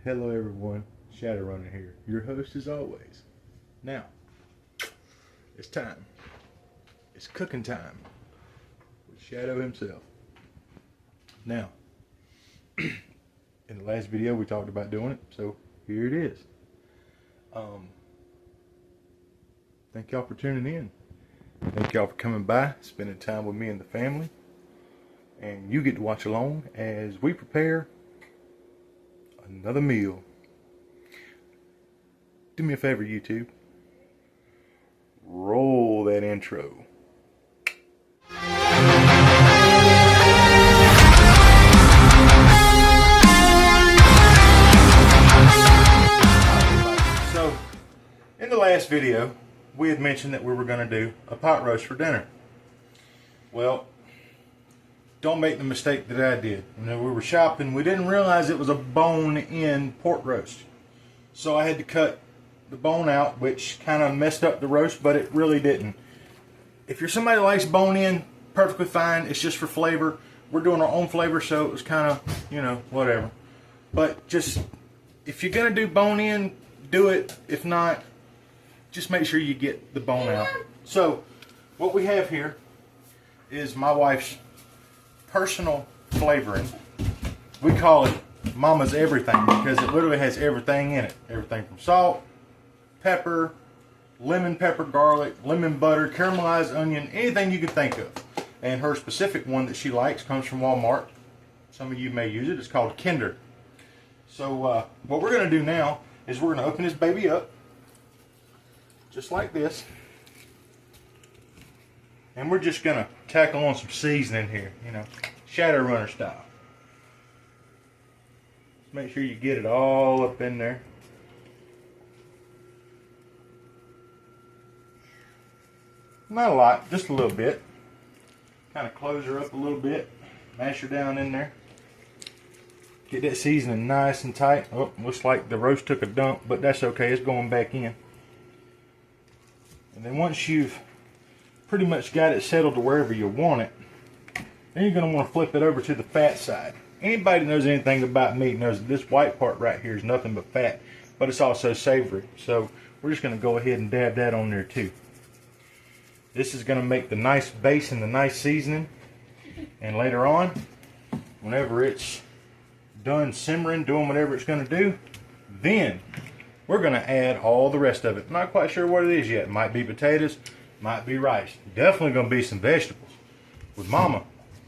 Hello everyone, Shadowrunner here, your host as always. Now, it's time. It's cooking time with Shadow himself. Now, in the last video we talked about doing it, so here it is. Thank y'all for tuning in. Thank y'all for coming by, spending time with me and the family. And you get to watch along as we prepare another meal. Do me a favor, YouTube. Roll that intro. So, in the last video, we had mentioned that we were going to do a pot roast for dinner. Well, don't make the mistake that I did. When we were shopping, we didn't realize it was a bone-in pork roast. So I had to cut the bone out, which kind of messed up the roast, but it really didn't. If you're somebody that likes bone-in, perfectly fine. It's just for flavor. We're doing our own flavor, so it was kind of, you know, whatever. But just, if you're going to do bone-in, do it. If not, just make sure you get the bone out. So, what we have here is my wife's personal flavoring. We call it Mama's Everything because it literally has everything in it. Everything from salt, pepper, lemon pepper, garlic, lemon butter, caramelized onion, anything you can think of. And her specific one that she likes comes from Walmart. Some of you may use it. It's called Kinder. So what we're going to do now is we're going to open this baby up just like this. And we're just going to tackle on some seasoning here, you know, Shadowrunner style. Just make sure you get it all up in there. Not a lot, just a little bit. Kind of close her up a little bit. Mash her down in there. Get that seasoning nice and tight. Oh, looks like the roast took a dump, but that's okay. It's going back in. And then once you've pretty much got it settled to wherever you want it, then you're going to want to flip it over to the fat side. Anybody that knows anything about meat knows that this white part right here is nothing but fat, but it's also savory. So we're just going to go ahead and dab that on there too. This is going to make the nice base and the nice seasoning. And later on, whenever it's done simmering, doing whatever it's going to do, then we're going to add all the rest of it. Not quite sure what it is yet. Might be potatoes, might be rice. Definitely going to be some vegetables. With Mama,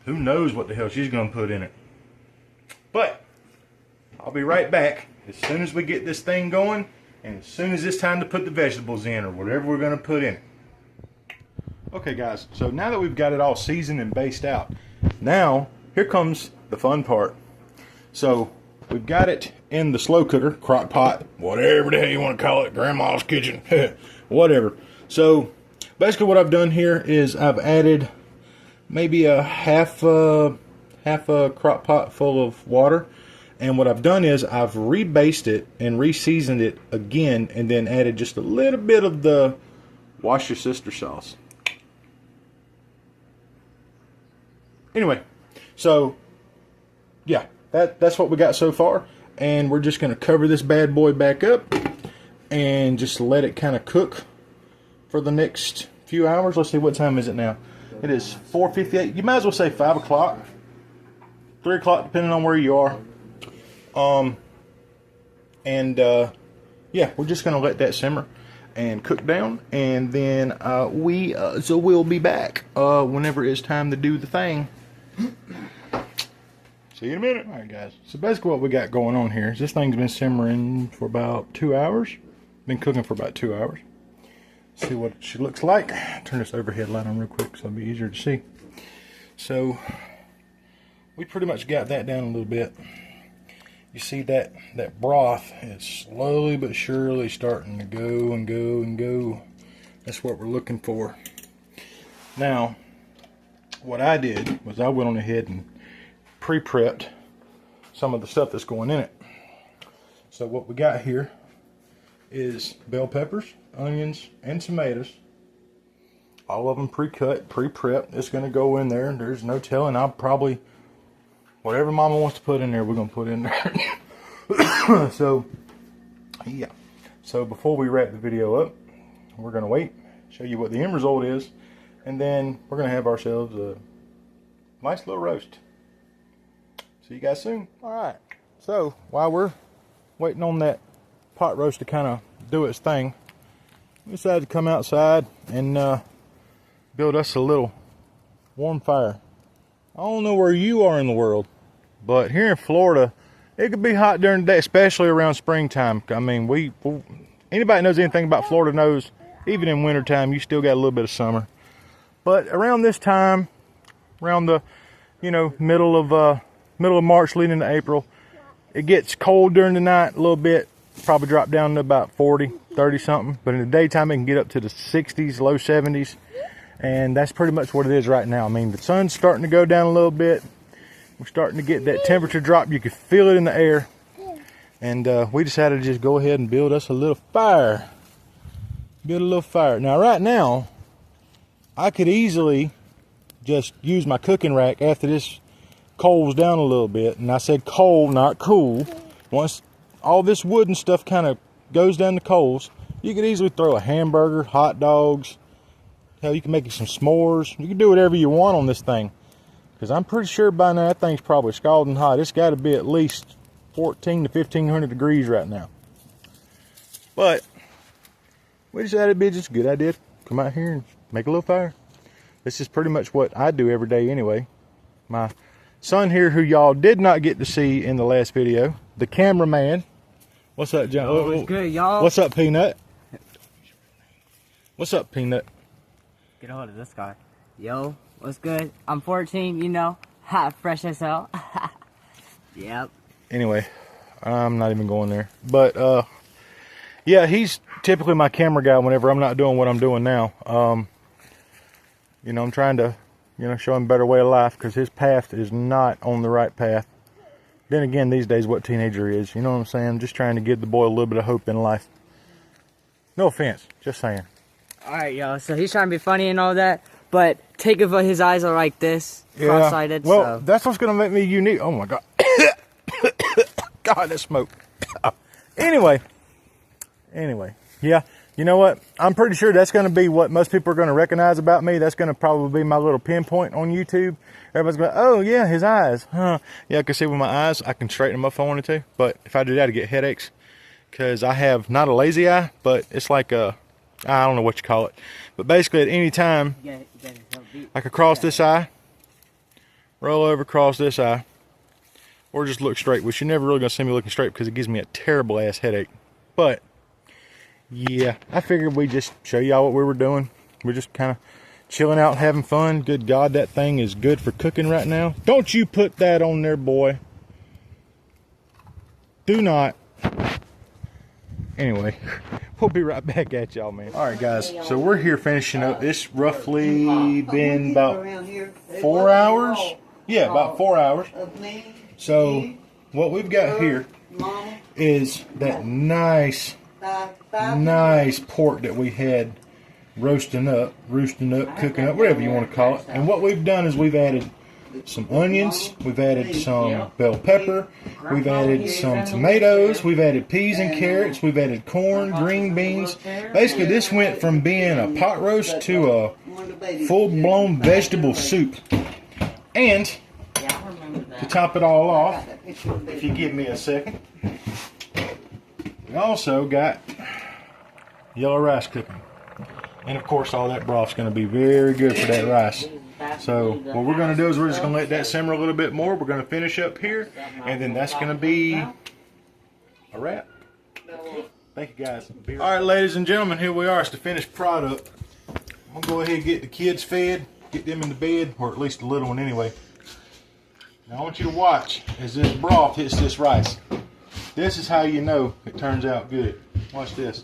who knows what the hell she's going to put in it. But I'll be right back as soon as we get this thing going and as soon as it's time to put the vegetables in or whatever we're going to put in it. Okay guys, so now that we've got it all seasoned and based out, now here comes the fun part. So we've got it in the slow cooker, crock pot, whatever the hell you want to call it, grandma's kitchen, whatever. So basically what I've done here is I've added maybe a half a crock pot full of water. And what I've done is I've rebased it and re-seasoned it again and then added just a little bit of the Wash Your Sister sauce. Anyway, so yeah, that's what we got so far. And we're just going to cover this bad boy back up and just let it kind of cook for the next few hours. Let's see, what time is it now? It is 4:58. You might as well say 5 o'clock, 3 o'clock, depending on where you are. Yeah, we're just going to let that simmer and cook down, and then we'll be back whenever it's time to do the thing. See you in a minute. Alright guys, so basically what we got going on here is this thing's been simmering for about 2 hours. Been cooking for about 2 hours. See what she looks like. Turn this overhead light on real quick so it'll be easier to see. So we pretty much got that down a little bit. You see that broth is slowly but surely starting to go and go and go. That's what we're looking for. Now, what I did was I went on ahead and pre-prepped some of the stuff that's going in it. So what we got here is bell peppers, onions, and tomatoes. All of them pre-cut, pre-prepped. It's going to go in there. There's no telling. I'll probably, whatever Mama wants to put in there, we're going to put in there. So, yeah. So before we wrap the video up, we're going to wait, show you what the end result is, and then we're going to have ourselves a nice little roast. See you guys soon. Alright, so while we're waiting on that pot roast to kind of do its thing, we decided to come outside and build us a little warm fire. I don't know where you are in the world, but here in Florida, it could be hot during the day, especially around springtime. I mean, anybody knows anything about Florida knows, even in wintertime, you still got a little bit of summer. But around this time, around the, middle of March leading into April, it gets cold during the night a little bit. Probably drop down to about 40, 30 something. But in the daytime, it can get up to the 60s, low 70s. And that's pretty much what it is right now. I mean, the sun's starting to go down a little bit. We're starting to get that temperature drop. You can feel it in the air. And we decided to just go ahead and build us a little fire. Build a little fire. Now, right now, I could easily just use my cooking rack after this cools down a little bit. And I said cold, not cool. Once all this wood and stuff kind of goes down the coals, you could easily throw a hamburger, hot dogs. Hell, you can make some s'mores. You can do whatever you want on this thing. Because I'm pretty sure by now that thing's probably scalding hot. It's got to be at least 14 to 1500 degrees right now. But we decided it'd be just a good idea to come out here and make a little fire. This is pretty much what I do every day anyway. My son here, who y'all did not get to see in the last video, the cameraman. What's up, John? Oh, what's good, y'all? What's up, Peanut? What's up, Peanut? Get a hold of this guy. Yo, what's good? I'm 14, hot, fresh as hell. Yep. Anyway, I'm not even going there. But, yeah, he's typically my camera guy whenever I'm not doing what I'm doing now. I'm trying to, show him a better way of life because his path is not on the right path. Then again, these days, what teenager is, you know what I'm saying? I'm just trying to give the boy a little bit of hope in life. No offense, just saying. Alright, yo, so he's trying to be funny and all that, but take it, his eyes are like this, cross-sided. Well, so that's what's going to make me unique. Oh my God. God, that smoke. Anyway, yeah, you know what? I'm pretty sure that's going to be what most people are going to recognize about me. That's going to probably be my little pinpoint on YouTube. Everybody's going, oh yeah, his eyes. Huh? Yeah, I can see with my eyes, I can straighten them up if I wanted to. But if I do that, I get headaches. Because I have not a lazy eye, but it's like a, I don't know what you call it. But basically at any time, I could cross this eye, roll over, cross this eye, or just look straight, which you're never really going to see me looking straight because it gives me a terrible ass headache. But yeah, I figured we'd just show y'all what we were doing. We're just kind of chilling out, having fun. Good God, that thing is good for cooking right now. Don't you put that on there, boy. Do not. Anyway, we'll be right back at y'all, man. All right, guys, so we're here finishing up. It's roughly been about 4 hours. Yeah, about 4 hours. So what we've got here is that nice pork that we had roosting up, cooking up, whatever you want to call it. And what we've done is we've added some onions, we've added some bell pepper, we've added some tomatoes, we've added peas and carrots, we've added corn, green beans. Basically, this went from being a pot roast to a full-blown vegetable soup. And to top it all off, if you give me a second, we also got yellow rice cooking. And of course, all that broth's going to be very good for that rice. So what we're going to do is we're just going to let that simmer a little bit more. We're going to finish up here, and then that's going to be a wrap. Thank you, guys. All right, ladies and gentlemen, here we are. It's the finished product. I'm going to go ahead and get the kids fed, get them in the bed, or at least the little one anyway. Now I want you to watch as this broth hits this rice. This is how you know it turns out good. Watch this.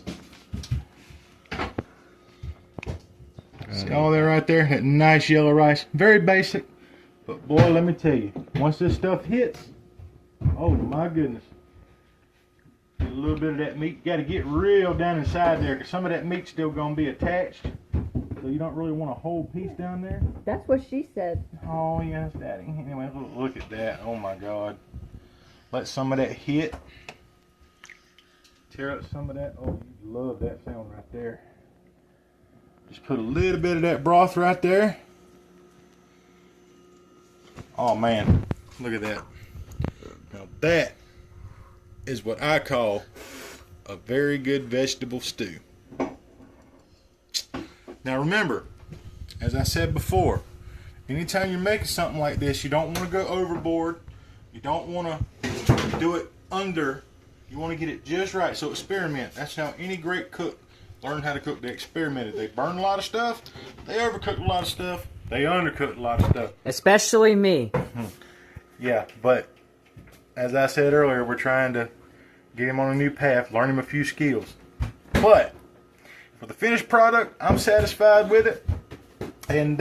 See all that right there? That nice yellow rice. Very basic. But boy, let me tell you, once this stuff hits, oh my goodness. Get a little bit of that meat. You got to get real down inside there because some of that meat's still going to be attached. So you don't really want a whole piece down there. That's what she said. Oh yes, Daddy. Anyway, look at that. Oh my God. Let some of that hit. Tear up some of that. Oh, you love that sound right there. Just put a little bit of that broth right there. Oh man, look at that. Now that is what I call a very good vegetable stew. Now remember, as I said before, anytime you're making something like this, you don't want to go overboard. You don't want to do it under. You want to get it just right. So experiment. That's how any great cook learned how to cook. They experimented. They burned a lot of stuff. They overcooked a lot of stuff. They undercooked a lot of stuff. Especially me. Yeah, but as I said earlier, we're trying to get him on a new path, learn him a few skills. But for the finished product, I'm satisfied with it. And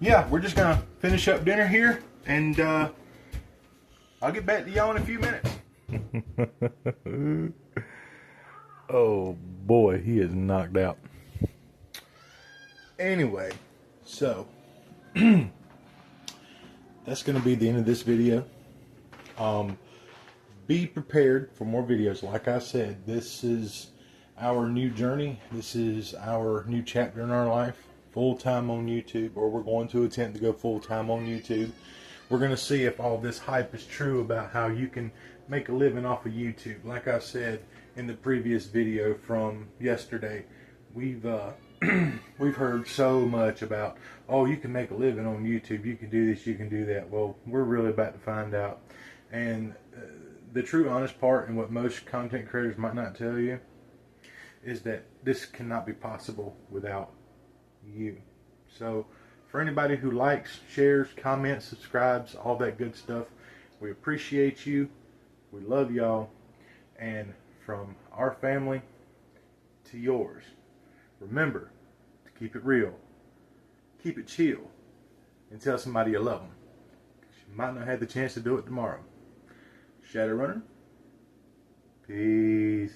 yeah, we're just gonna finish up dinner here, and I'll get back to y'all in a few minutes. Oh boy, he is knocked out. Anyway, so that's gonna be the end of this video. Be prepared for more videos. Like I said, this is our new journey. This is our new chapter in our life. Full-time on YouTube, or we're going to attempt to go full-time on YouTube. We're going to see if all this hype is true about how you can make a living off of YouTube. Like I said in the previous video from yesterday, we've heard so much about, oh, you can make a living on YouTube, you can do this, you can do that. Well, we're really about to find out. And the true honest part, and what most content creators might not tell you, is that this cannot be possible without you. So for anybody who likes, shares, comments, subscribes, all that good stuff, we appreciate you. We love y'all. And from our family to yours, remember to keep it real, keep it chill, and tell somebody you love them. You might not have the chance to do it tomorrow. Shadowrunner, peace.